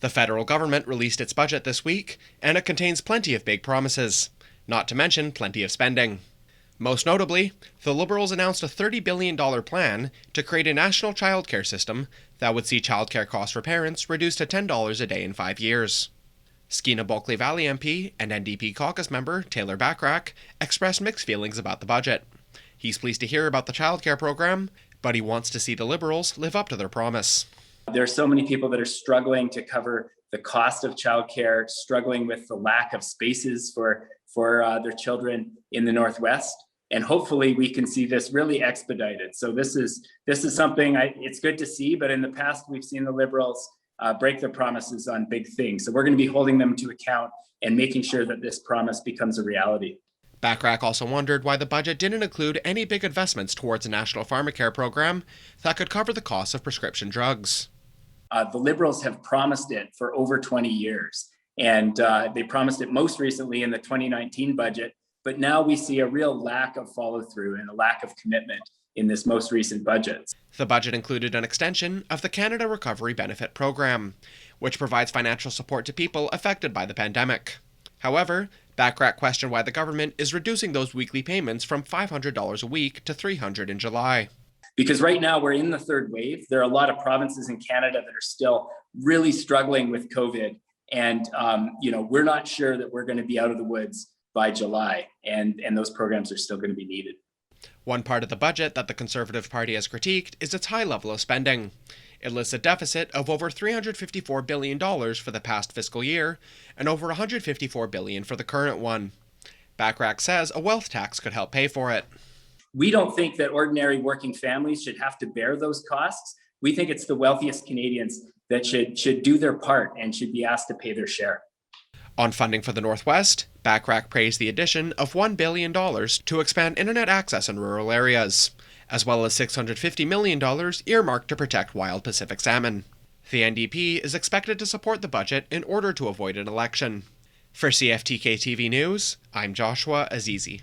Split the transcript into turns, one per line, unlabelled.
The federal government released its budget this week, and it contains plenty of big promises, not to mention plenty of spending. Most notably, the Liberals announced a $30 billion plan to create a national childcare system that would see childcare costs for parents reduced to $10 a day in 5 years. Skeena Bulkley Valley MP and NDP caucus member Taylor Bachrach expressed mixed feelings about the budget. He's pleased to hear about the childcare program, but he wants to see the Liberals live up to their promise.
There are so many people that are struggling to cover the cost of childcare, struggling with the lack of spaces for their children in the Northwest. And hopefully we can see this really expedited. So this is something it's good to see, but in the past we've seen the Liberals break their promises on big things. So we're going to be holding them to account and making sure that this promise becomes a reality.
Bachrach also wondered why the budget didn't include any big investments towards a national Pharmacare program that could cover the cost of prescription drugs.
The Liberals have promised it for over 20 years, and they promised it most recently in the 2019 budget, but now we see a real lack of follow-through and a lack of commitment in this most recent budget.
The budget included an extension of the Canada Recovery Benefit Program, which provides financial support to people affected by the pandemic. However, Bachrach questioned why the government is reducing those weekly payments from $500 a week to $300 in July.
Because right now we're in the third wave. There are a lot of provinces in Canada that are still really struggling with COVID. And, we're not sure that we're going to be out of the woods by July. And those programs are still going to be needed.
One part of the budget that the Conservative Party has critiqued is its high level of spending. It lists a deficit of over $354 billion for the past fiscal year and over $154 billion for the current one. Bachrach says a wealth tax could help pay for it.
We don't think that ordinary working families should have to bear those costs. We think it's the wealthiest Canadians that should do their part and should be asked to pay their share.
On funding for the Northwest, Bachrach praised the addition of $1 billion to expand internet access in rural areas, as well as $650 million earmarked to protect wild Pacific salmon. The NDP is expected to support the budget in order to avoid an election. For CFTK-TV News, I'm Joshua Azizi.